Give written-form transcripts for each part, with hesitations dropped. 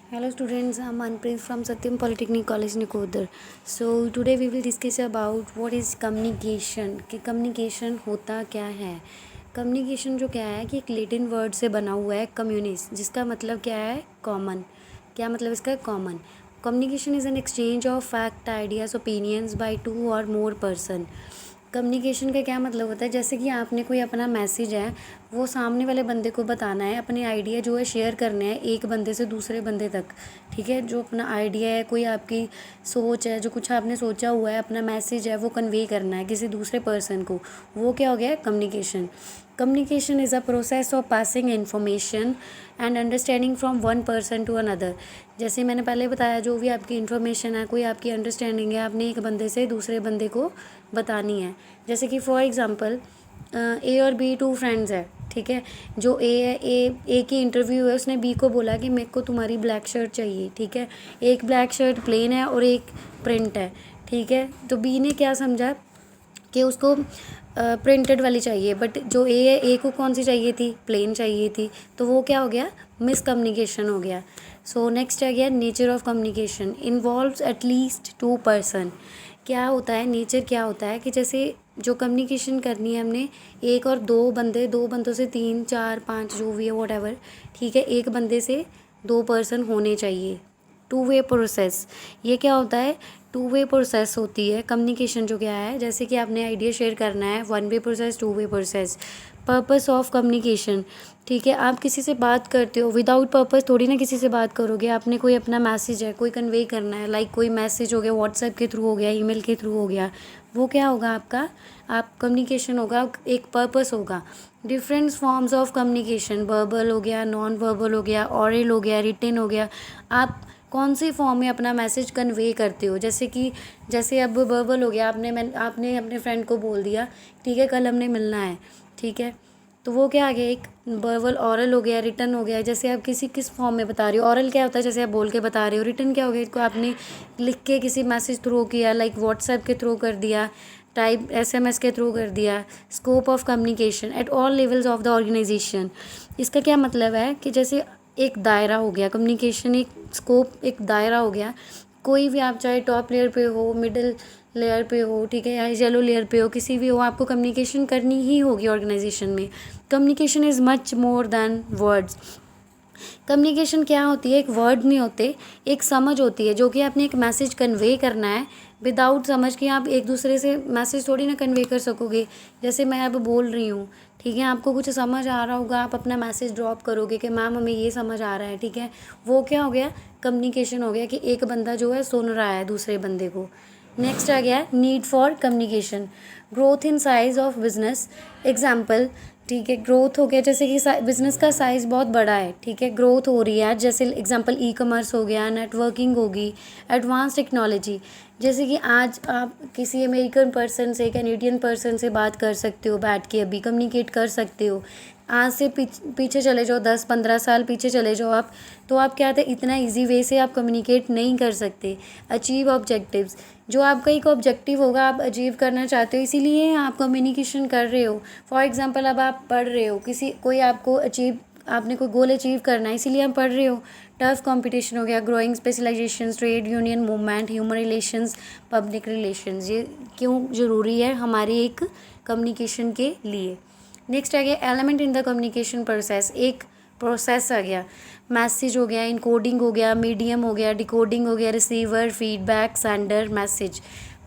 Hello students, I'm Manpreet from Satyam Polytechnic College Nikodar. So today we will discuss about what is communication कि communication होता क्या है। communication जो क्या है कि एक लैटिन वर्ड से बना हुआ है communis, जिसका मतलब क्या है common। क्या मतलब इसका common। communication is an exchange of fact, ideas, opinions by two or more person। Communication का क्या मतलब होता है, जैसे कि आपने कोई अपना मैसेज है वो सामने वाले बंदे को बताना है, अपने आइडिया जो है शेयर करने हैं एक बंदे से दूसरे बंदे तक। ठीक है, जो अपना आइडिया है, कोई आपकी सोच है, जो कुछ आपने सोचा हुआ है, अपना मैसेज है वो कन्वे करना है किसी दूसरे पर्सन को, वो क्या हो गया communication. Communication is a process of passing information and understanding from one person to another. जैसे मैंने पहले बताया, जो भी आपकी इन्फॉर्मेशन है, कोई आपकी अंडरस्टैंडिंग है, आपने एक बंदे से दूसरे बंदे को बतानी है। जैसे कि फॉर एग्ज़ाम्पल ए और बी टू फ्रेंड्स है। ठीक है, जो ए है, ए की इंटरव्यू है, उसने बी को बोला कि मेरे को तुम्हारी ब्लैक शर्ट चाहिए। ठीक है, एक ब्लैक शर्ट प्लेन है और एक प्रिंट है। ठीक है, तो बी ने क्या समझा कि उसको प्रिंटेड वाली चाहिए, बट जो ए है, ए को कौन सी चाहिए थी, प्लेन चाहिए थी। तो वो क्या हो गया, मिसकम्युनिकेशन हो गया। सो नेक्स्ट आ गया nature of communication involves at least to person. क्या होता है नेचर, क्या होता है कि जैसे जो कम्युनिकेशन करनी है हमने, एक और दो बंदे, दो बंदों से तीन चार पाँच जो भी है वॉट एवर। ठीक है, एक बंदे से दो पर्सन होने चाहिए। टू वे प्रोसेस, ये क्या होता है, टू वे प्रोसेस होती है कम्युनिकेशन। जो क्या है, जैसे कि आपने आइडिया शेयर करना है, one way process, two way process. Purpose of communication, ठीक है, आप किसी से बात करते हो, विदाउट पर्पस थोड़ी ना किसी से बात करोगे। आपने कोई अपना मैसेज है, कोई कन्वे करना है, लाइक कोई मैसेज हो गया, व्हाट्सएप के थ्रू हो गया, ईमेल के थ्रू हो गया, वो क्या होगा आपका, आप कम्युनिकेशन होगा, एक पर्पस होगा। Different forms of communication, verbal हो गया, नॉन वर्बल हो गया, ऑरल हो गया, रिटन हो गया। आप कौन सी फॉर्म में अपना मैसेज कन्वे करते हो। जैसे अब वर्बल हो गया, आपने अपने फ्रेंड को बोल दिया, ठीक है कल हमने मिलना है। ठीक है, तो वो क्या आ गया, एक वर्बल। ऑरल हो गया, रिटन हो गया, जैसे आप किस फॉर्म में बता रहे हो। ऑरल क्या होता है, जैसे आप बोल के बता रहे हो। रिटन क्या हो गया, इसको आपने लिख के किसी मैसेज थ्रू किया, लाइक व्हाट्सएप के थ्रू कर दिया, टाइप SMS के थ्रू कर दिया। Scope of communication at all levels of the organisation. इसका क्या मतलब है कि जैसे एक दायरा हो गया कम्युनिकेशन, एक स्कोप, एक दायरा हो गया। कोई भी आप चाहे टॉप लेयर पे हो, मिडिल लेयर पे हो, ठीक है, या येलो लेयर पे हो, किसी भी हो, आपको कम्युनिकेशन करनी ही होगी ऑर्गेनाइजेशन में। Communication is much more than words. Communication क्या होती है, एक वर्ड नहीं होते, एक समझ होती है, जो कि आपने एक मैसेज कन्वे करना है। विदाउट समझ के आप एक दूसरे से मैसेज थोड़ी ना कन्वे कर सकोगे। जैसे मैं अब बोल रही हूँ, ठीक है, आपको कुछ समझ आ रहा होगा, आप अपना मैसेज ड्रॉप करोगे कि मैम हमें ये समझ आ रहा है। ठीक है, वो क्या हो गया, कम्युनिकेशन हो गया, कि एक बंदा जो है सुन रहा है दूसरे बंदे को। नेक्स्ट आ गया need for communication, growth in size of business. Example, ठीक है, ग्रोथ हो गया, जैसे कि बिजनेस का साइज़ बहुत बड़ा है। ठीक है, ग्रोथ हो रही है, जैसे एग्जांपल ई-कॉमर्स हो गया, नेटवर्किंग होगी, एडवांस टेक्नोलॉजी। जैसे कि आज आप किसी अमेरिकन पर्सन से, कैनेडियन पर्सन से बात कर सकते हो, बैठ के अभी कम्युनिकेट कर सकते हो। आज से पीछे चले जाओ, 10-15 साल पीछे चले जाओ आप, तो आप क्या थे, इतना इजी वे से आप कम्युनिकेट नहीं कर सकते। अचीव ऑब्जेक्टिव्स, जो आपका एक ऑब्जेक्टिव होगा, आप अचीव करना चाहते हो, इसीलिए आप कम्युनिकेशन कर रहे हो। फॉर एग्जांपल, अब आप पढ़ रहे हो, कोई आपको आपने कोई गोल अचीव करना है, इसीलिए आप पढ़ रहे हो। टफ कंपटीशन हो गया, growing specialisation, trade union movement, human relations, public relations. ये क्यों ज़रूरी है हमारे एक कम्युनिकेशन के लिए। नेक्स्ट आ गया element in the communication process, एक प्रोसेस आ गया। मैसेज हो गया, इनकोडिंग हो गया, मीडियम हो गया, डिकोडिंग हो गया, रिसीवर, फीडबैक, सेंडर,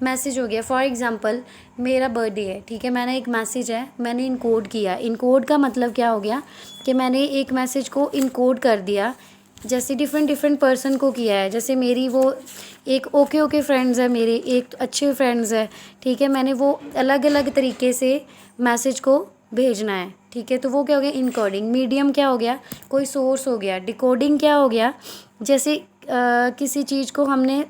मैसेज हो गया। फॉर एग्जांपल, मेरा बर्थडे है, ठीक है, मैंने एक मैसेज है, मैंने इनकोड किया। इनकोड का मतलब क्या हो गया कि मैंने एक मैसेज को इनकोड कर दिया, जैसे डिफरेंट पर्सन को किया है। जैसे मेरी वो एक ओके फ्रेंड्स है, मेरे एक अच्छे फ्रेंड्स है, ठीक है, मैंने वो अलग अलग तरीके से मैसेज को भेजना है। ठीक है, तो वो क्या हो गया, इनकोडिंग। मीडियम क्या हो गया, कोई सोर्स हो गया। डिकोडिंग क्या हो गया, जैसे किसी चीज़ को हमने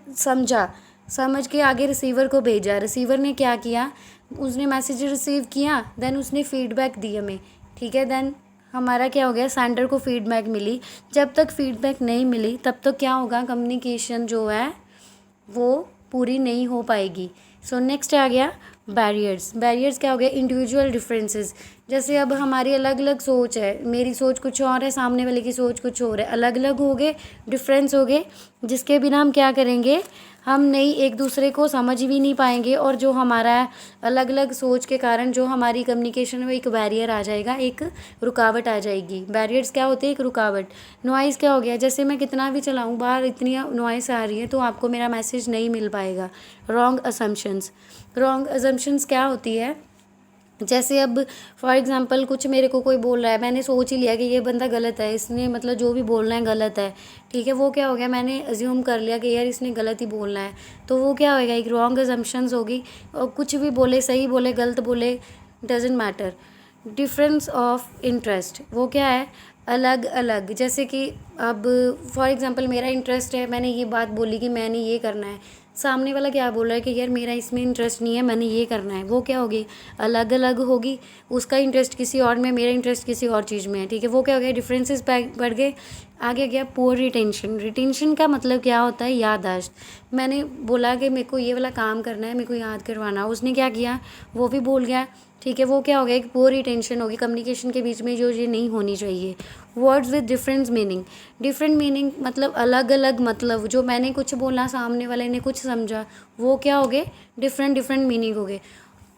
समझ के आगे रिसीवर को भेजा, रिसीवर ने क्या किया, उसने मैसेज रिसीव किया, देन उसने फीडबैक दी हमें। ठीक है, देन हमारा क्या हो गया, सेंडर को फीडबैक मिली। जब तक फीडबैक नहीं मिली तब तक क्या होगा, कम्युनिकेशन जो है वो पूरी नहीं हो पाएगी। सो नेक्स्ट आ गया बैरियर्स। बैरियर्स क्या हो गया? Individual differences. जैसे अब हमारी अलग अलग सोच है, मेरी सोच कुछ और है, सामने वाले की सोच कुछ और है, अलग अलग हो गए, डिफरेंस हो गए, जिसके बिना हम क्या करेंगे, हम नहीं एक दूसरे को समझ भी नहीं पाएंगे, और जो हमारा अलग अलग सोच के कारण जो हमारी कम्युनिकेशन में एक बैरियर आ जाएगा, एक रुकावट आ जाएगी। बैरियर्स क्या होते हैं? एक रुकावट। नॉइज़ क्या हो गया? जैसे मैं कितना भी चलाऊँ, बाहर इतनी नॉइज़ आ रही है तो आपको मेरा मैसेज नहीं मिल पाएगा। Wrong assumptions. रॉन्ग असम्पशंस क्या होती है? जैसे अब फॉर एग्ज़ाम्पल कुछ मेरे को कोई बोल रहा है, मैंने सोच ही लिया कि ये बंदा गलत है, इसने मतलब जो भी बोलना है गलत है, ठीक है। वो क्या हो गया? मैंने अज्यूम कर लिया कि यार इसने गलत ही बोलना है, तो वो क्या होएगा? एक रॉन्ग अजम्पशंस होगी। और कुछ भी बोले, सही बोले गलत बोले, doesn't matter. Difference of interest, वो क्या है? अलग अलग। जैसे कि अब फॉर एग्ज़ाम्पल मेरा इंटरेस्ट है, मैंने ये बात बोली कि मैंने ये करना है, सामने वाला क्या बोल रहा है कि यार मेरा इसमें इंटरेस्ट नहीं है, मैंने ये करना है। वो क्या होगी? अलग अलग होगी। उसका इंटरेस्ट किसी और में, मेरा इंटरेस्ट किसी और चीज़ में है, ठीक है। वो क्या हो गया? डिफरेंसेस बढ़ गए। आगे गया पुअर रिटेंशन। रिटेंशन का मतलब क्या होता है? याददाश्त। मैंने बोला कि मेरे को ये वाला काम करना है, मेरे को याद करवाना, उसने क्या किया? वो भी भूल गया, ठीक है। वो क्या हो गया? एक पुअर रिटेंशन होगी। कम्युनिकेशन के बीच में जो ये नहीं होनी चाहिए। Words with different meaning. Different meaning मतलब अलग अलग मतलब, जो मैंने कुछ बोला सामने वाले ने कुछ समझा, वो क्या हो गए? डिफरेंट डिफरेंट मीनिंग हो गए।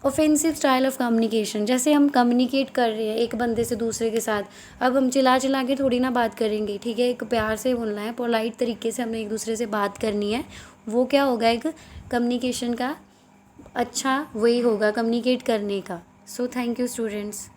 Offensive style of communication. जैसे हम कम्युनिकेट कर रहे हैं एक बंदे से दूसरे के साथ, अब हम चिल्ला चिल्ला के थोड़ी ना बात करेंगे, ठीक है। एक प्यार से बोलना है, पोलाइट तरीके से हमने एक दूसरे से बात करनी है। वो क्या होगा? एक कम्युनिकेशन का अच्छा वही होगा कम्युनिकेट करने का। So thank you students.